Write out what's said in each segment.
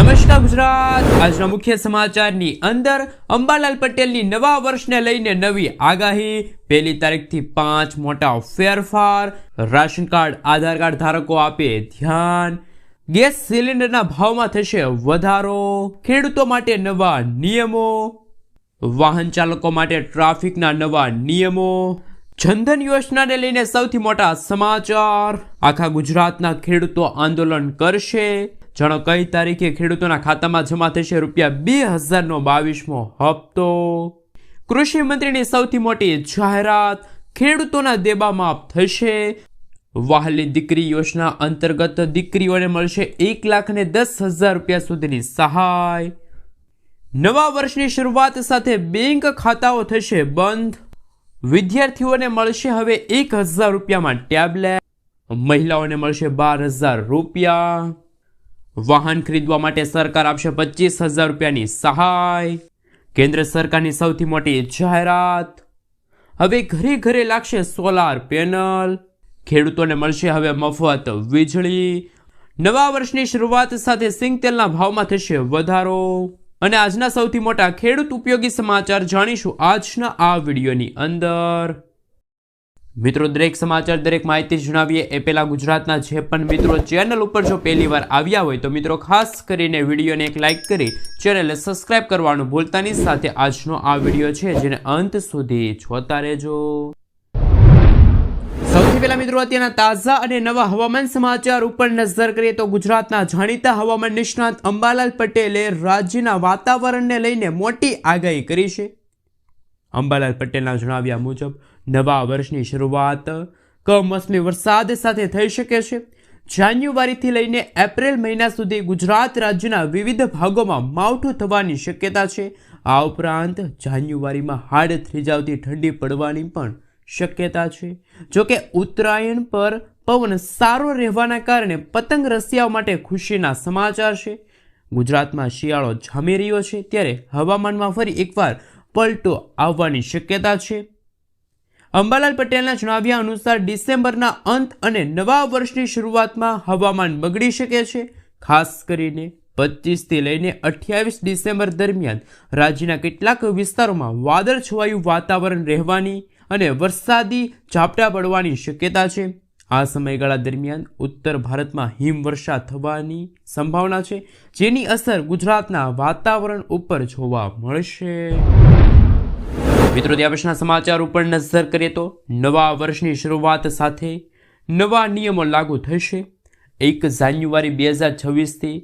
નમસ્કાર ગુજરાત। આજના મુખ્ય સમાચારની અંદર અંબાલાલ પટેલની નવા વર્ષને લઈને નવી આગાહી, 1 તારીખથી 5 મોટા ફેરફાર, રાશન કાર્ડ આધાર કાર્ડ ધારકો આપે ધ્યાન, ગેસ સિલિન્ડરના ભાવમાં થશે વધારો, ખેડૂતો માટે નવા નિયમો, વાહન ચાલકો માટે ટ્રાફિકના નવા નિયમો, જનધન યોજનાને લઈને સૌથી મોટા સમાચાર, આખા ગુજરાતના ખેડૂતો આંદોલન કરશે, જાણો કઈ તારીખે ખેડૂતોના ખાતામાં જમા થશે ₹2000નો 22મો હપ્તો, કૃષિ મંત્રીની સૌથી મોટી જાહેરાત, ખેડૂતોના દેબા માફ થશે, વહાલી દીકરી યોજના અંતર્ગત દીકરીઓને મળશે ₹1,10,000 સુધીની સહાય, નવા વર્ષની શરૂઆત સાથે બેંક ખાતાઓ થશે બંધ, વિદ્યાર્થીઓને મળશે હવે ₹1000માં ટેબ્લેટ, મહિલાઓને મળશે ₹12,000, વાહન ખરીદવા માટે સરકાર આપશે ₹25,000ની સહાય, કેન્દ્ર સરકારની સૌથી મોટી જાહેરાત, હવે ઘરે ઘરે લાગશે સોલાર પેનલ, ખેડૂતોને મળશે હવે મફત વીજળી, નવા વર્ષની શરૂઆત સાથે સિંગ તેલના ભાવમાં થશે વધારો, અને આજના સૌથી મોટા ખેડૂત ઉપયોગી સમાચાર જાણીશું આજના આ વિડીયોની અંદર। મિત્રો, દરેક સમાચાર દરેક માહિતી જણાવીએ એ પહેલા ગુજરાતના જે પણ મિત્રો ચેનલ ઉપર જો પહેલી વાર આવ્યા હોય તો મિત્રો ખાસ કરીને વિડીયોને એક લાઇક કરી ચેનલને સબસ્ક્રાઇબ કરવાનું ભૂલતા નહીં, સાથે આજનો આ વિડીયો છે જેને અંત સુધી જોતા રહેજો। સૌથી પહેલા મિત્રો અત્યારના તાજા અને નવા હવામાન સમાચાર ઉપર નજર કરીએ તો ગુજરાતના જાણીતા હવામાન નિષ્ણાત અંબાલાલ પટેલે રાજ્યના વાતાવરણને લઈને મોટી આગાહી કરી છે। અંબાલાલ પટેલના જણાવ્યા મુજબ નવા વર્ષની શરૂઆત કમોસમી વરસાદ સાથે થઈ શકે છે। જાન્યુઆરીથી લઈને એપ્રિલ મહિના સુધી ગુજરાત રાજ્યના વિવિધ ભાગોમાં માવઠું થવાની શક્યતા છે। આ ઉપરાંત જાન્યુઆરીમાં હાડ થીજાવતી ઠંડી પડવાની પણ શક્યતા છે। જોકે ઉત્તરાયણ પર પવન સારો રહેવાના કારણે પતંગ રસિયાઓ માટે ખુશીના સમાચાર છે। ગુજરાતમાં શિયાળો જામી રહ્યો છે ત્યારે હવામાનમાં ફરી એકવાર પલટો આવવાની શક્યતા છે। અંબાલાલ પટેલના જણાવ્યા અનુસાર ડિસેમ્બરના અંત અને નવા વર્ષની શરૂઆતમાં હવામાન બગડી શકે છે। ખાસ કરીને 25થી લઈને 28 ડિસેમ્બર દરમિયાન રાજ્યના કેટલાક વિસ્તારોમાં વાદળછવાયું વાતાવરણ રહેવાની અને વરસાદી ઝાપટા પડવાની શક્યતા છે। આ સમયગાળા દરમિયાન ઉત્તર ભારતમાં હિમવર્ષા થવાની સંભાવના છે, જેની અસર ગુજરાતના વાતાવરણ ઉપર જોવા મળશે। મિત્રો, ત્યાં પછીના સમાચાર ઉપર નજર કરીએ તો નવા વર્ષની શરૂઆત સાથે નવા નિયમો લાગુ થશે। 1 જાન્યુઆરી 2026થી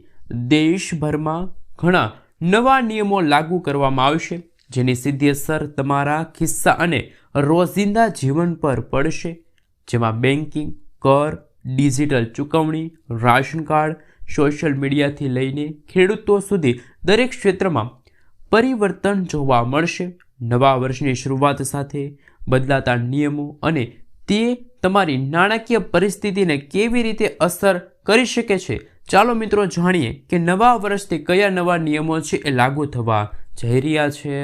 દેશભરમાં ઘણા નવા નિયમો લાગુ કરવામાં આવશે, જેની સીધી અસર તમારા ખિસ્સા અને રોજિંદા જીવન પર પડશે, જેમાં બેન્કિંગ, કર, ડિજિટલ ચૂકવણી, રાશન કાર્ડ, સોશિયલ મીડિયાથી લઈને ખેડૂતો સુધી દરેક ક્ષેત્રમાં પરિવર્તન જોવા મળશે। નવા વર્ષની શરૂઆત સાથે બદલાતા નિયમો અને તે તમારી નાણાકીય પરિસ્થિતિને કેવી રીતે અસર કરી શકે છે, ચાલો મિત્રો જાણીએ કે નવા વર્ષથી કયા નવા નિયમો છે એ લાગુ થવા જઈ રહ્યા છે।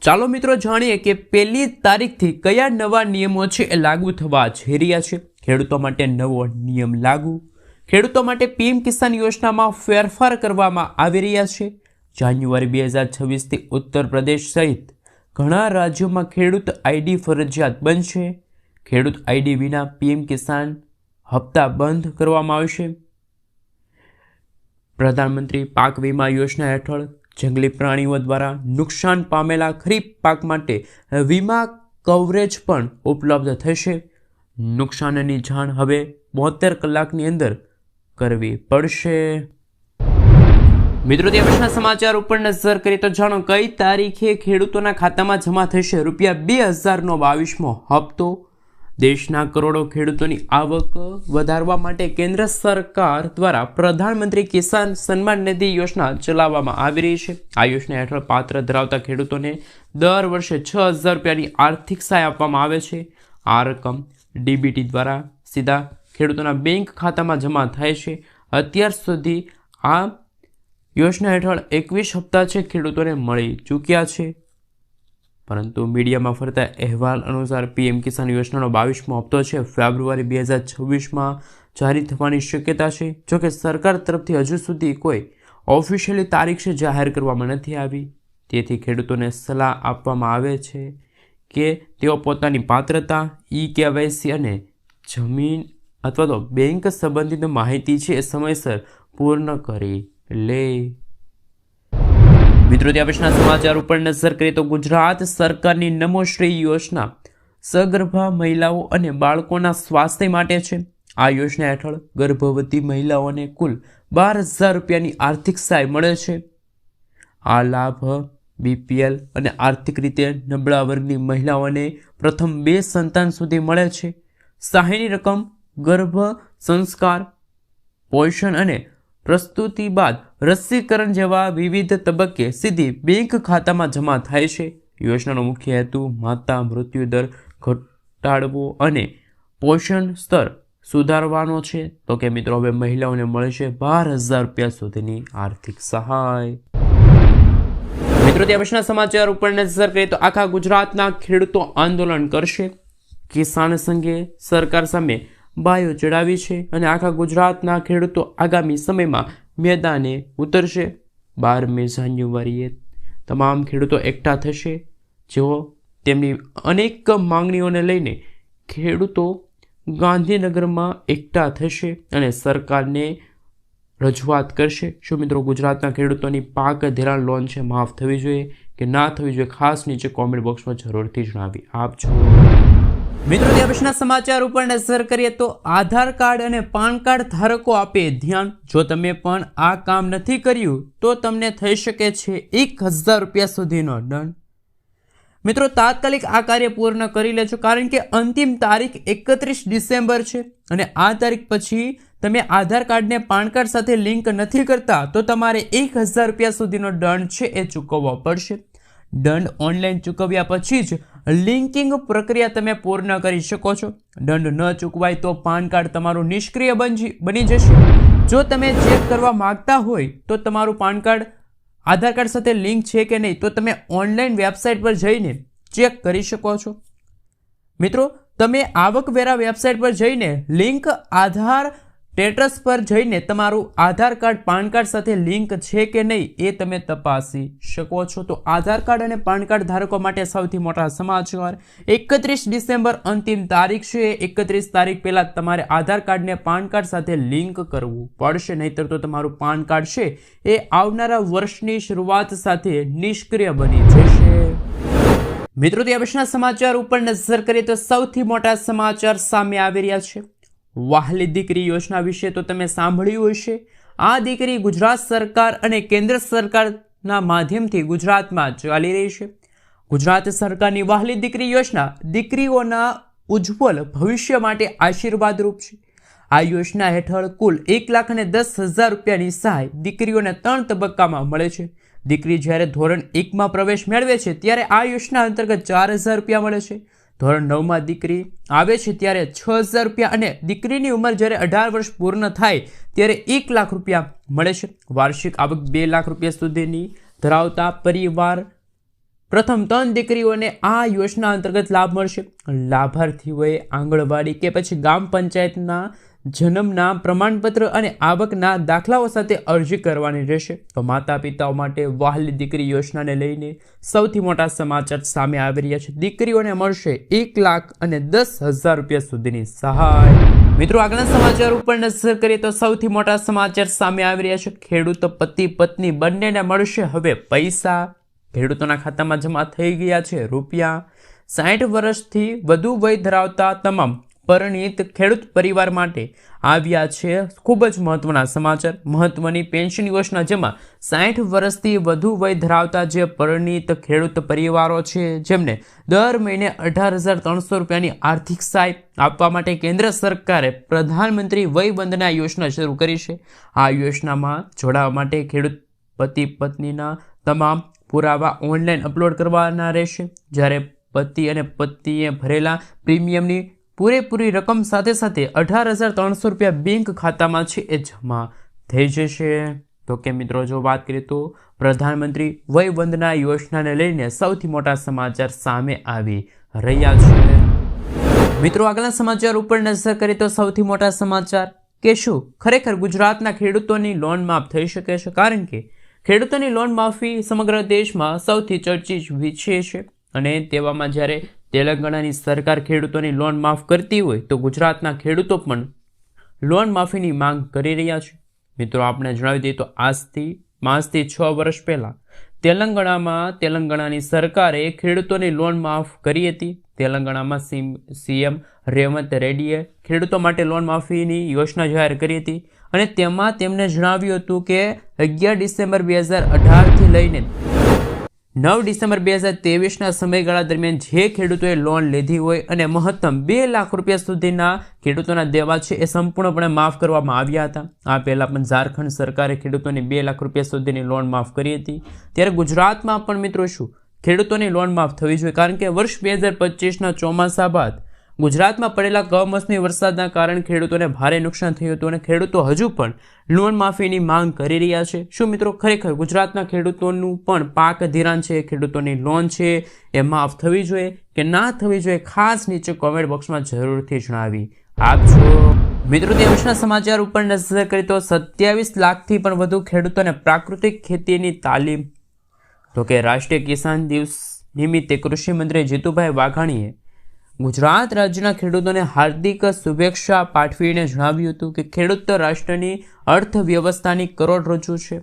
ચાલો મિત્રો જાણીએ કે 1 તારીખથી કયા નવા નિયમો છે એ લાગુ થવા જઈ રહ્યા છે। ખેડૂતો માટે નવો નિયમ લાગુ, ખેડૂતો માટે પીએમ કિસાન યોજનામાં ફેરફાર કરવામાં આવી રહ્યા છે। જાન્યુઆરી 2026થી ઉત્તર પ્રદેશ સહિત ઘણા રાજ્યોમાં ખેડૂત આઈડી ફરજિયાત બનશે। ખેડૂત આઈડી વિના પીએમ કિસાન હપ્તા બંધ કરવામાં આવશે। પ્રધાનમંત્રી પાક વીમા યોજના હેઠળ જંગલી પ્રાણીઓ દ્વારા નુકસાન પામેલા ખરીફ પાક માટે વીમા કવરેજ પણ ઉપલબ્ધ થશે। નુકસાનની જાણ હવે 72 કલાકની અંદર કરવી પડશે। મિત્રો, ત્યાં પછીના સમાચાર ઉપર નજર કરીએ તો જાણો કઈ તારીખે ખેડૂતોના ખાતામાં જમા થશે ₹2000નો 22મો હપ્તો। દેશના કરોડો ખેડૂતોની આવક વધારવા માટે કેન્દ્ર સરકાર દ્વારા પ્રધાનમંત્રી કિસાન સન્માન નિધિ યોજના ચલાવવામાં આવી રહી છે। આ યોજના હેઠળ પાત્ર ધરાવતા ખેડૂતોને દર વર્ષે ₹6000ની આર્થિક સહાય આપવામાં આવે છે। આ રકમ ડીબીટી દ્વારા સીધા ખેડૂતોના બેંક ખાતામાં જમા થાય છે। અત્યાર સુધી આ યોજના હેઠળ 21 હપ્તા છે ખેડૂતોને મળી ચૂક્યા છે, પરંતુ મીડિયામાં ફરતા અહેવાલ અનુસાર પીએમ કિસાન યોજનાનો 22મો હપ્તો છે ફેબ્રુઆરી 2026માં જારી થવાની શક્યતા છે. જોકે સરકાર તરફથી હજુ સુધી કોઈ ઓફિશિયલી તારીખ જાહેર કરવામાં નથી આવી. તેથી ખેડૂતોને સલાહ આપવામાં આવે છે કે તેઓ પોતાની પાત્રતા, KYC અને જમીન અથવા તો બેંક સંબંધિત માહિતી છે એ સમયસર પૂર્ણ કરી લે. મિત્રો, ત્યાં પછીના સમાચાર ઉપર નજર કરીએ તો ગુજરાત સરકારની નમોશ્રી યોજના સગર્ભા મહિલાઓ અને બાળકોના સ્વાસ્થ્ય માટે છે. આ યોજના હેઠળ ગર્ભવતી મહિલાઓને કુલ 12,000 રૂપિયાની આર્થિક સહાય મળે છે. આ લાભ BPL અને આર્થિક રીતે નબળા વર્ગની મહિલાઓને પ્રથમ 2 સંતાન સુધી મળે છે. સહાયની રકમ ગર્ભ સંસ્કાર, પોષણ અને પ્રસ્તુતિ બાદ રસીકરણ જેવા વિવિધ તબક્કે સીધી બેંક ખાતામાં જમા થાય છે. યોજનાનો મુખ્ય હેતુ માતા મૃત્યુદર ઘટાડવો અને પોષણ સ્તર સુધારવાનો છે. તો કે મિત્રો, હવે મહિલાઓને મળશે 12,000 રૂપિયા સુધીની આર્થિક સહાય. મિત્રો, ત્યાં પછીના સમાચાર ઉપર નજર કરીએ તો આખા ગુજરાતના ખેડૂતો આંદોલન કરશે. કિસાન સંઘે સરકાર સામે બાયો ચડાવી છે અને આખા ગુજરાતના ખેડૂતો આગામી સમયમાં મેદાને ઉતરશે. 12મી જાન્યુઆરીએ તમામ ખેડૂતો એકઠા થશે, જેઓ તેમની અનેક માંગણીઓને લઈને ખેડૂતો ગાંધીનગરમાં એકઠા થશે અને સરકારને રજૂઆત કરશે. શું મિત્રો, ગુજરાતના ખેડૂતોની પાક ધિરાણ લોન છે માફ થવી જોઈએ કે ના થવી જોઈએ? ખાસ નીચે કોમેન્ટ બોક્સમાં જરૂરથી જણાવી આપજો. મિત્રો, ત્યાં પછીના સમાચાર ઉપર નજર કરીએ તો આધાર કાર્ડ અને પાન કાર્ડ ધારકો આપે ધ્યાન. જો તમે પણ આ કામ નથી કર્યું તો તમને થઈ શકે છે 1,000 રૂપિયા સુધીનો દંડ. મિત્રો, તાત્કાલિક આ કાર્ય પૂર્ણ કરી લેજો, કારણ કે અંતિમ તારીખ 31 ડિસેમ્બર છે અને આ તારીખ પછી તમે આધાર કાર્ડને પાન કાર્ડ સાથે લિંક નથી કરતા તો તમારે 1,000 રૂપિયા સુધીનો દંડ છે એ ચૂકવવો પડશે. દંડ ઓનલાઈન ચૂકવ્યા પછી જ લિંકિંગ પ્રક્રિયા તમે પૂર્ણ કરી શકો છો. દંડ ન ચૂકવાય તો પાન કાર્ડ તમારું નિષ્ક્રિય બની જશે. જો તમે ચેક કરવા માંગતા હોય તો તમારું પાન કાર્ડ આધાર કાર્ડ સાથે લિંક છે કે નહીં તો તમે ઓનલાઈન વેબસાઇટ પર જઈને ચેક કરી શકો છો. મિત્રો, તમે આવકવેરા વેબસાઇટ પર જઈને લિંક આધાર સ્ટેટસ પર જઈને તમારું આધાર કાર્ડ પાન કાર્ડ સાથે લિંક છે કે નહીં એ તમે તપાસી શકો છો. તો આધાર કાર્ડ અને પાન કાર્ડ ધારકો માટે સૌથી મોટા સમાચાર, 31 ડિસેમ્બર અંતિમ તારીખ છે. 31 તારીખ પહેલાં તમારે આધાર કાર્ડને પાન કાર્ડ સાથે લિંક કરવું પડશે, નહીંતર તો તમારું પાન કાર્ડ છે એ આવનારા વર્ષની શરૂઆત સાથે નિષ્ક્રિય બની જશે. મિત્રો, ત્યાં પછીના સમાચાર ઉપર નજર કરીએ તો સૌથી મોટા સમાચાર સામે આવી રહ્યા છે. વહાલી દીકરી યોજના વિશે તો તમે સાંભળ્યું હશે. આ દીકરી ગુજરાત સરકાર અને કેન્દ્ર સરકારના માધ્યમથી ગુજરાતમાં ચાલી રહી છે. ગુજરાત સરકારની વહાલી દીકરી યોજના દીકરીઓના ઉજ્જવલ ભવિષ્ય માટે આશીર્વાદરૂપ છે. આ યોજના હેઠળ કુલ 1,10,000 રૂપિયાની સહાય દીકરીઓને 3 તબક્કામાં મળે છે. દીકરી જ્યારે ધોરણ 1માં પ્રવેશ મેળવે છે ત્યારે આ યોજના અંતર્ગત 4,000 રૂપિયા મળે છે. ધોરણ 9માં દીકરી આવે છે ત્યારે 6,000 રૂપિયા અને દીકરીની ઉંમર જ્યારે 18 વર્ષ પૂર્ણ થાય ત્યારે 1 લાખ રૂપિયા મળે છે. વાર્ષિક આવક 2 લાખ રૂપિયા સુધીની ધરાવતા પરિવાર પ્રથમ 3 દીકરીઓને આ યોજના અંતર્ગત લાભ મળશે. લાભાર્થીઓએ આંગણવાડી કે પછી ગ્રામ પંચાયતના જન્મના પ્રમાણપત્ર અને આવકના દાખલાઓ સાથે અરજી કરવાની રહેશે. તો માતા પિતાઓ માટે વહાલી દીકરી યોજનાને લઈને સૌથી મોટા સમાચાર સામે આવી રહ્યા છે. દીકરીઓને મળશે 1,10,000 રૂપિયા સુધીની સહાય. મિત્રો, આગળના સમાચાર ઉપર નજર કરીએ તો સૌથી મોટા સમાચાર સામે આવી રહ્યા છે. ખેડૂત પતિ પત્ની બંનેને મળશે હવે પૈસા. ખેડૂતોના ખાતામાં જમા થઈ ગયા છે રૂપિયા. 60 વર્ષથી વધુ વય ધરાવતા તમામ પરિણીત ખેડૂત પરિવાર માટે આવ્યા છે ખૂબ જ મહત્વના સમાચાર. મહત્વની પેન્શન યોજના, જેમાં 60 વર્ષથી વધુ વય ધરાવતા જે પરિણીત ખેડૂત પરિવારો છે જેમને દર મહિને 18,300 રૂપિયાની આર્થિક સહાય આપવા માટે કેન્દ્ર સરકારે પ્રધાનમંત્રી વય વંદના યોજના શરૂ કરી છે. આ યોજનામાં જોડાવા માટે ખેડૂત પતિ પત્નીના તમામ પુરાવા ઓનલાઈન અપલોડ કરવાના રહેશે. જ્યારે પતિ અને પત્નીએ ભરેલા પ્રીમિયમની પૂરેપૂરી રકમ સાથે સાથે 18,300 રૂપિયા બેંક ખાતામાં છે એ જમા થઈ જશે. તો કે મિત્રો, જો વાત કરીએ તો પ્રધાનમંત્રી વય વંદના યોજનાને લઈને સૌથી મોટા સમાચાર સામે આવી રહ્યા છે. મિત્રો, આગળના સમાચાર ઉપર નજર કરીએ તો સૌથી મોટા સમાચાર, કે શું ખરેખર ગુજરાતના ખેડૂતોની લોન માફ થઈ શકે છે, કારણ કે ખેડૂતોની લોન માફી સમગ્ર દેશમાં સૌથી ચર્ચિત વિષય છે અને તેવામાં જ્યારે તેલંગાણાની સરકાર ખેડૂતોની લોન માફ કરતી હોય તો ગુજરાતના ખેડૂતો પણ લોન માફીની માંગ કરી રહ્યા છે. મિત્રો આપણે જણાવી દઈએ તો આજથી 6 વર્ષ પહેલાં તેલંગાણાની સરકારે ખેડૂતોની લોન માફ કરી હતી. તેલંગાણામાં સીએમ રેવંત રેડ્ડીએ ખેડૂતો માટે લોન માફીની યોજના જાહેર કરી હતી અને તેમાં તેમણે જણાવ્યું હતું કે 11 ડિસેમ્બર 2018થી લઈને 9 ડિસેમ્બર 2023ના સમયગાળા દરમિયાન જે ખેડૂતોએ લોન લીધી હોય અને મહત્તમ 2 લાખ રૂપિયા સુધીના ખેડૂતોના દેવા છે એ સંપૂર્ણપણે માફ કરવામાં આવ્યા હતા. આ પહેલાં પણ ઝારખંડ સરકારે ખેડૂતોની 2 લાખ રૂપિયા સુધીની લોન માફ કરી હતી. ત્યારે ગુજરાતમાં પણ મિત્રો શું ખેડૂતોની લોન માફ થવી જોઈએ, કારણ કે વર્ષ 2025ના ચોમાસા બાદ ગુજરાતમાં પડેલા કમોસમી વરસાદના કારણે ખેડૂતોને ભારે નુકસાન થયું હતું અને ખેડૂતો હજુ પણ લોન માફીની માંગ કરી રહ્યા છે. શું મિત્રો ખરેખર ગુજરાતના ખેડૂતોનું પણ પાક ધિરાણ છે, ખેડૂતોની લોન છે એ માફ થવી જોઈએ કે ના થવી જોઈએ? ખાસ નીચે કોમેન્ટ બોક્સમાં જરૂરથી જણાવી આપજો. મિત્રો દેશના સમાચાર ઉપર નજર કરીએ તો 27 લાખથી પણ વધુ ખેડૂતોને પ્રાકૃતિક ખેતીની તાલીમ. તો કે રાષ્ટ્રીય કિસાન દિવસ નિમિત્તે કૃષિ મંત્રી જીતુભાઈ વાઘાણીએ ગુજરાત રાજ્યના ખેડૂતોને હાર્દિક શુભેચ્છા પાઠવીને જણાવ્યું હતું કે ખેડૂત રાષ્ટ્રની અર્થવ્યવસ્થાની કરોડરજ્જુ છે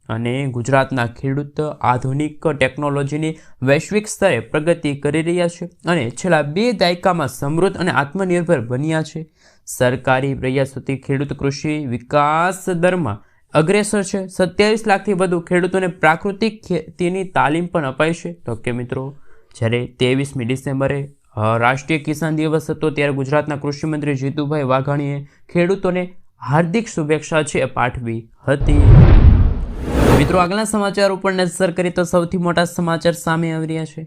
અને ગુજરાતના ખેડૂત આધુનિક ટેકનોલોજીની વૈશ્વિક સ્તરે પ્રગતિ કરી રહ્યા છે અને છેલ્લા 2 દાયકામાં સમૃદ્ધ અને આત્મનિર્ભર બન્યા છે. સરકારી પ્રયાસોથી ખેડૂત કૃષિ વિકાસ દરમાં અગ્રેસર છે. 27 લાખથી વધુ ખેડૂતોને પ્રાકૃતિક ખેતીની તાલીમ પણ અપાય છે. તો કે મિત્રો જ્યારે 23મી ડિસેમ્બરે રાષ્ટ્રીય કિસાન દિવસ હતો ત્યારે ગુજરાતના કૃષિ મંત્રી જીતુભાઈ વાઘાણીએ ખેડૂતોને હાર્દિક શુભેચ્છા છે પાઠવી હતી. મિત્રો આગળના સમાચાર ઉપર નજર કરીએ તો સૌથી મોટા સમાચાર સામે આવી રહ્યા છે.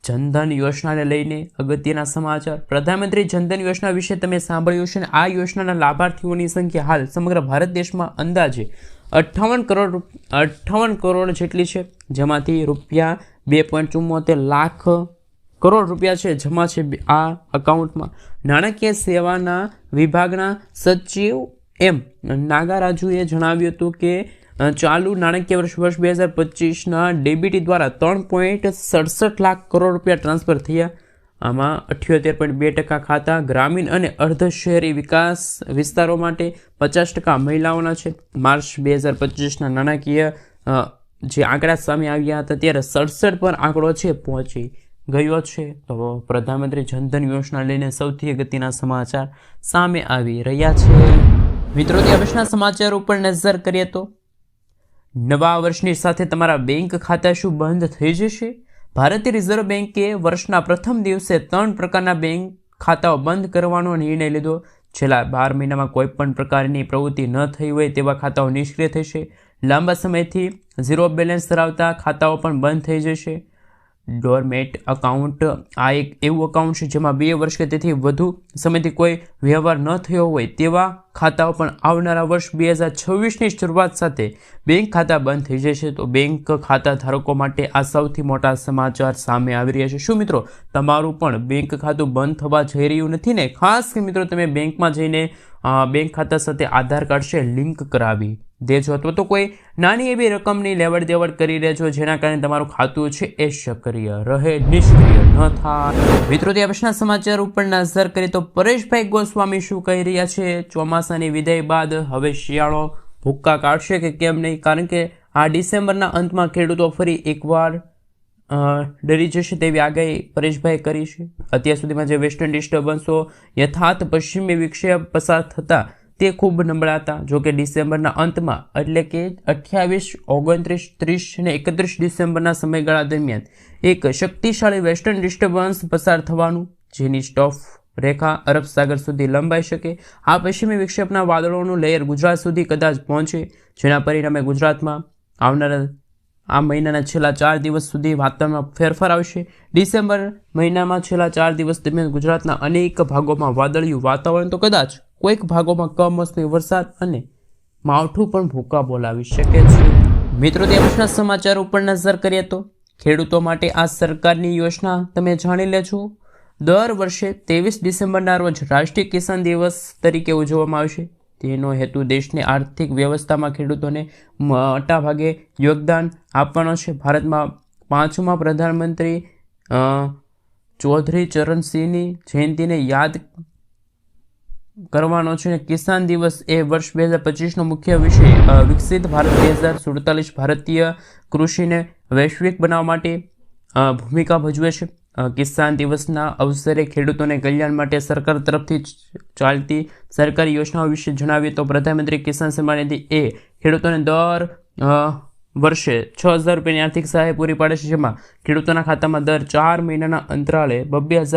જનધન યોજનાને લઈને અગત્યના સમાચાર. પ્રધાનમંત્રી જનધન યોજના વિશે તમે સાંભળ્યું છે. આ યોજનાના લાભાર્થીઓની સંખ્યા હાલ સમગ્ર ભારત દેશમાં અંદાજે 58 કરોડ જેટલી છે, જેમાંથી રૂપિયા 2.74 લાખ કરોડ રૂપિયા છે જમા છે આ અકાઉન્ટમાં. નાણાકીય સેવાના વિભાગના સચિવ એમ નાગારાજુએ જણાવ્યું હતું કે ચાલુ નાણાકીય વર્ષ 2025ના ડીબીટી દ્વારા 3.67 લાખ કરોડ રૂપિયા ટ્રાન્સફર થયા. આમાં 78.2% ખાતા ગ્રામીણ અને અર્ધ શહેરી વિકાસ વિસ્તારો માટે, 50% મહિલાઓના છે. માર્ચ 2025ના નાણાકીય જે આંકડા સામે આવ્યા હતા ત્યારે 67 પર આંકડો છે પહોંચી ગયો છે. તો પ્રધાનમંત્રી જનધન યોજના લઈને સૌથી અગત્યના સમાચાર સામે આવી રહ્યા છે. મિત્રો દેશના સમાચાર ઉપર નજર કરીએ તો નવા વર્ષની સાથે તમારા બેંક ખાતા શું બંધ થઈ જશે? ભારતીય રિઝર્વ બેંકે વર્ષના પ્રથમ દિવસે 3 પ્રકારના બેંક ખાતાઓ બંધ કરવાનો નિર્ણય લીધો. છેલ્લા 12 મહિનામાં કોઈ પણ પ્રકારની પ્રવૃત્તિ ન થઈ હોય તેવા ખાતાઓ નિષ્ક્રિય થશે. લાંબા સમયથી ઝીરો બેલેન્સ ધરાવતા ખાતાઓ પણ બંધ થઈ જશે. ડોરમેટ અકાઉન્ટ આ એક એવું અકાઉન્ટ છે જેમાં 2 વર્ષ કે તેથી વધુ સમયથી કોઈ વ્યવહાર ન થયો હોય તેવા ખાતાઓ પણ આવનારા વર્ષ 2026ની શરૂઆત સાથે બેંક ખાતા બંધ થઈ જશે. તો બેંક ખાતા ધારકો માટે આ સૌથી મોટા સમાચાર સામે આવી રહ્યા છે. શું મિત્રો તમારું પણ બેંક ખાતું બંધ થવા જઈ રહ્યું નથી ને? ખાસ કે મિત્રો તમે બેંકમાં જઈને બેંક ખાતા સાથે આધાર કાર્ડ છે લિંક કરાવી દેજો અથવા તો કોઈ નાની એવી રકમની લેવડ દેવડ કરી લેજો જેના કારણે તમારું ખાતું છે એ સક્રિય રહે, નિષ્ક્રિય ન થાય. મિત્રો દેશના સમાચાર ઉપર નજર કરીએ તો પરેશભાઈ ગોસ્વામી શું કહી રહ્યા છે? ચોમાસાની વિદાય બાદ હવે શિયાળો ભૂક્કા કાઢશે કે કેમ નહીં? કારણ કે આ ડિસેમ્બરના અંતમાં ખેડૂતો ફરી એકવાર ડરી જશે તેવી આગાહી પરેશભાઈ કરી છે. અત્યાર સુધીમાં જે વેસ્ટર્ન ડિસ્ટર્બન્સો યથાર્થ પશ્ચિમી વિક્ષેપ પસાર થતા તે ખૂબ નબળા હતા. જોકે ડિસેમ્બરના અંતમાં એટલે કે 28, 29, 30 અને 31 ડિસેમ્બરના સમયગાળા દરમિયાન એક શક્તિશાળી વેસ્ટર્ન ડિસ્ટર્બન્સ પસાર થવાનું, જેની સ્ટોફ રેખા અરબ સાગર સુધી લંબાઈ શકે. આ પશ્ચિમી વિક્ષેપના વાદળોનું લેયર ગુજરાત સુધી કદાચ પહોંચે, જેના પરિણામે ગુજરાતમાં આવનારા આ મહિનાના છેલ્લા 4 દિવસ સુધી વાતાવરણમાં ફેરફાર આવશે. ડિસેમ્બર મહિનામાં છેલ્લા 4 દિવસ દરમિયાન ગુજરાતના અનેક ભાગોમાં વાદળિયું વાતાવરણ તો કદાચ કોઈક ભાગોમાં કમોસમી વરસાદ અને માવઠું પણ ભૂકા બોલાવી શકે છે. મિત્રો દેશના સમાચાર ઉપર નજર કરીએ તો ખેડૂતો માટે આ સરકારની યોજના તમે જાણી લેજો. દર વર્ષે 23 ડિસેમ્બરના રોજ રાષ્ટ્રીય કિસાન દિવસ તરીકે ઉજવવામાં આવશે. તેનો હેતુ દેશની આર્થિક વ્યવસ્થામાં ખેડૂતોને મોટાભાગે યોગદાન આપવાનો છે. ભારતમાં 5મા પ્રધાનમંત્રી ચૌધરી ચરણસિંહની જયંતિને યાદ કરવાનો છે. કિસાન દિવસ એ વર્ષ 2025નો મુખ્ય વિષય વિકસિત ભારત 2047 ભારતીય કૃષિને વૈશ્વિક બનાવવા માટે ભૂમિકા ભજવે છે. કિસાન દિવસના અવસરે ખેડૂતોને કલ્યાણ માટે સરકાર તરફથી ચાલતી સરકારી યોજનાઓ વિશે જણાવીએ તો પ્રધાનમંત્રી કિસાન સન્માન નિધિ એ ખેડૂતોને દર વર્ષે 6,000 રૂપિયાની આર્થિક સહાય પૂરી પાડે છે, જેમાં ખેડૂતોના ખાતામાં દર 4 મહિનાના અંતરાળે 2,000